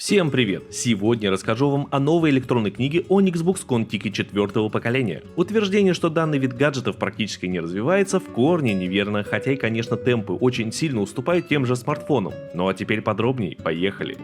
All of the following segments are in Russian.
Всем привет! Сегодня расскажу вам о новой электронной книге Onyx Books Contiki 4-го поколения. Утверждение, что данный вид гаджетов практически не развивается, в корне неверно, хотя и, конечно, темпы очень сильно уступают тем же смартфонам. Ну а теперь подробней, поехали!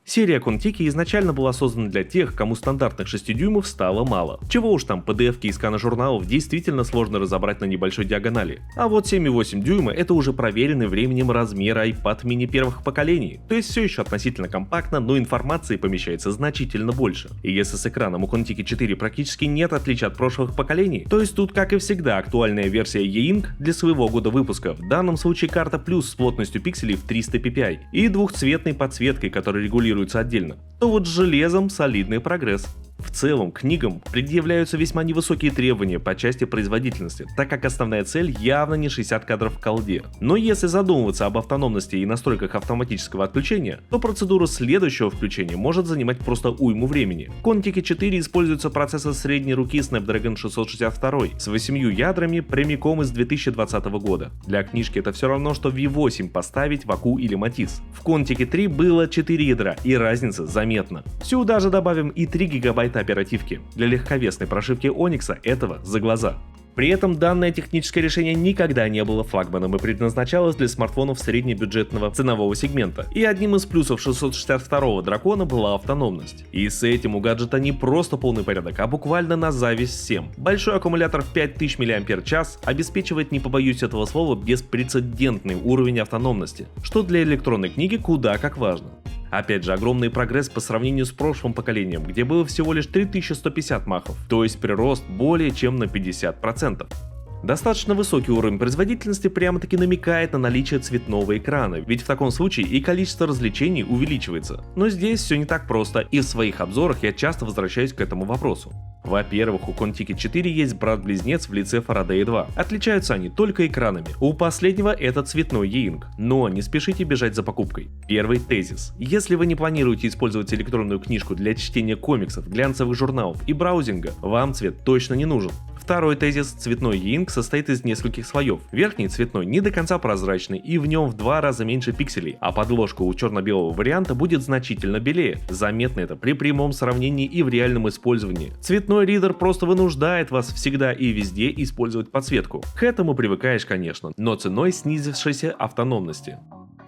Серия Contiki изначально была создана для тех, кому стандартных 6 дюймов стало мало. Чего уж там, PDF-ки и сканы журналов действительно сложно разобрать на небольшой диагонали. А вот 7,8 дюйма это уже проверенный временем размер iPad mini первых поколений. То есть все еще относительно компактно, но информации помещается значительно больше. И если с экраном у Contiki 4 практически нет отличий от прошлых поколений, то есть тут, как и всегда, актуальная версия E-Ink для своего года выпуска. В данном случае карта плюс с плотностью пикселей в 300 ppi и двухцветной подсветкой, которая регулируется отдельно, то вот с железом солидный прогресс. В целом, к книгам предъявляются весьма невысокие требования по части производительности, так как основная цель явно не 60 кадров в колде. Но если задумываться об автономности и настройках автоматического отключения, то процедура следующего включения может занимать просто уйму времени. В Contiki 4 используется процессор средней руки Snapdragon 662 с 8 ядрами прямиком из 2020 года. Для книжки это все равно, что V8 поставить в Аку или Матис. В Contiki 3 было 4 ядра, и разница заметна. Сюда же добавим и 3 гигабайта оперативки. Для легковесной прошивки Onyx этого за глаза. При этом данное техническое решение никогда не было флагманом и предназначалось для смартфонов среднебюджетного ценового сегмента. И одним из плюсов 662-го дракона была автономность. И с этим у гаджета не просто полный порядок, а буквально на зависть всем. Большой аккумулятор в 5000 мАч обеспечивает, не побоюсь этого слова, беспрецедентный уровень автономности, что для электронной книги куда как важно. Опять же, огромный прогресс по сравнению с прошлым поколением, где было всего лишь 3150 махов, то есть прирост более чем на 50%. Достаточно высокий уровень производительности прямо-таки намекает на наличие цветного экрана, ведь в таком случае и количество развлечений увеличивается. Но здесь все не так просто, и в своих обзорах я часто возвращаюсь к этому вопросу. Во-первых, у Contiki 4 есть брат-близнец в лице Faraday 2. Отличаются они только экранами. У последнего это цветной E-Ink. Но не спешите бежать за покупкой. Первый тезис. Если вы не планируете использовать электронную книжку для чтения комиксов, глянцевых журналов и браузинга, вам цвет точно не нужен. Второй тезис. Цветной E-Ink состоит из нескольких слоев. Верхний цветной не до конца прозрачный и в нем в 2 раза меньше пикселей, а подложка у черно-белого варианта будет значительно белее. Заметно это при прямом сравнении и в реальном использовании. Цветной ридер просто вынуждает вас всегда и везде использовать подсветку. К этому привыкаешь, конечно, но ценой снизившейся автономности.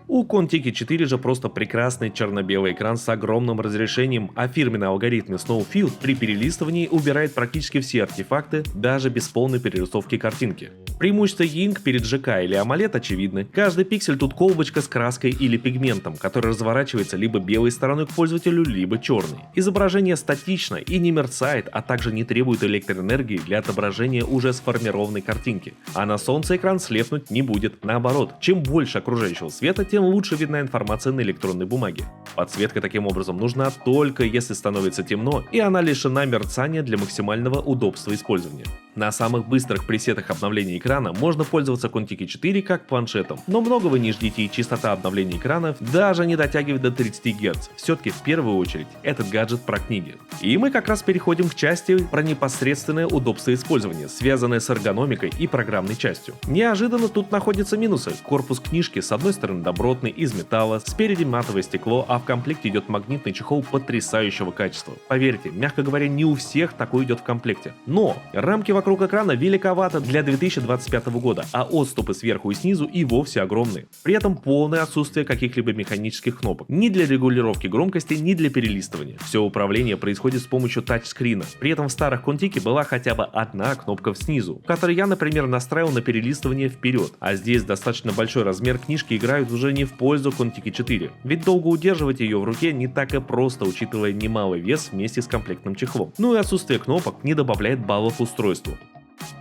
У Contiki 4 же просто прекрасный черно-белый экран с огромным разрешением, а фирменный алгоритм Snowfield при перелистывании убирает практически все артефакты, даже без полной перерисовки картинки. Преимущество E-Ink перед ЖК или AMOLED очевидны. Каждый пиксель тут колбочка с краской или пигментом, который разворачивается либо белой стороной к пользователю, либо черной. Изображение статично и не мерцает, а также не требует электроэнергии для отображения уже сформированной картинки. А на солнце экран слепнуть не будет. Наоборот, чем больше окружающего света, тем лучше видна информация на электронной бумаге. Подсветка таким образом нужна только если становится темно, и она лишена мерцания для максимального удобства использования. На самых быстрых пресетах обновления экрана можно пользоваться Contiki 4 как планшетом, но многого не ждите, и частота обновления экранов даже не дотягивает до 30 Гц. Все-таки в первую очередь этот гаджет про книги. И мы как раз переходим к части про непосредственное удобство использования, связанное с эргономикой и программной частью. Неожиданно тут находятся минусы. Корпус книжки с одной стороны добротный, из металла, спереди матовое стекло, а в комплекте идет магнитный чехол потрясающего качества. Поверьте, мягко говоря, не у всех такой идет в комплекте. Но рамки вокруг экрана великовато для 2025 года, а отступы сверху и снизу и вовсе огромные. При этом полное отсутствие каких-либо механических кнопок. Ни для регулировки громкости, ни для перелистывания. Все управление происходит с помощью тачскрина. При этом в старых Contiki была хотя бы одна кнопка снизу, которую я, например, настраивал на перелистывание вперед. А здесь достаточно большой размер книжки играют уже не в пользу Contiki 4. Ведь долго удерживать ее в руке не так и просто, учитывая немалый вес вместе с комплектным чехлом. Ну и отсутствие кнопок не добавляет баллов устройству.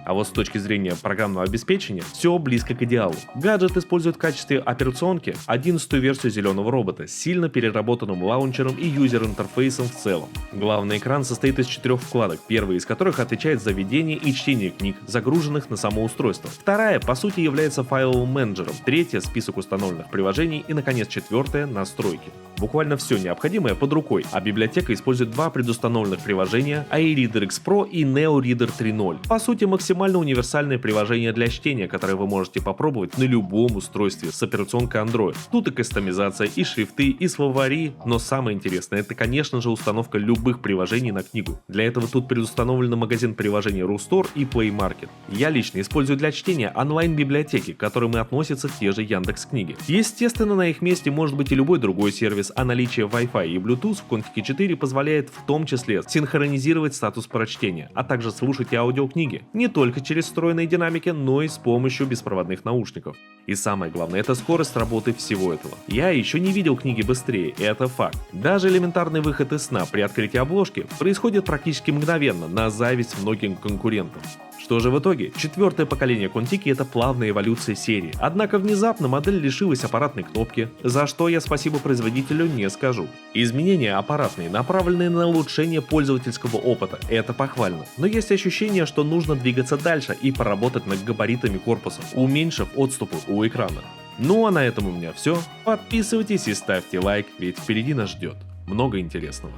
А вот с точки зрения программного обеспечения, все близко к идеалу. Гаджет использует в качестве операционки 11-ю версию зеленого робота с сильно переработанным лаунчером и юзер-интерфейсом в целом. Главный экран состоит из 4 вкладок, первая из которых отвечает за ведение и чтение книг, загруженных на само устройство. Вторая, по сути, является файловым менеджером, третья — список установленных приложений и, наконец, четвертая — настройки. Буквально все необходимое под рукой, а библиотека использует 2 предустановленных приложения: iReader X Pro и NeoReader 3.0. По сути, максимально максимально универсальное приложение для чтения, которое вы можете попробовать на любом устройстве с операционкой Android. Тут и кастомизация, и шрифты, и словари, но самое интересное это, конечно же, установка любых приложений на книгу. Для этого тут предустановлен магазин приложений RuStore и Play Market. Я лично использую для чтения онлайн-библиотеки, к которым и относятся те же Яндекс.Книги. Естественно, на их месте может быть и любой другой сервис, а наличие Wi-Fi и Bluetooth в Contiki 4 позволяет в том числе синхронизировать статус прочтения, а также слушать и аудиокниги не только через встроенные динамики, но и с помощью беспроводных наушников. И самое главное, это скорость работы всего этого. Я еще не видел книги быстрее, это факт. Даже элементарный выход из сна при открытии обложки происходит практически мгновенно, на зависть многим конкурентам. Что же в итоге? Четвертое поколение Contiki — это плавная эволюция серии. Однако внезапно модель лишилась аппаратной кнопки, за что я спасибо производителю не скажу. Изменения аппаратные, направленные на улучшение пользовательского опыта, это похвально. Но есть ощущение, что нужно двигаться дальше и поработать над габаритами корпуса, уменьшив отступы у экрана. Ну а на этом у меня все. Подписывайтесь и ставьте лайк, ведь впереди нас ждет много интересного.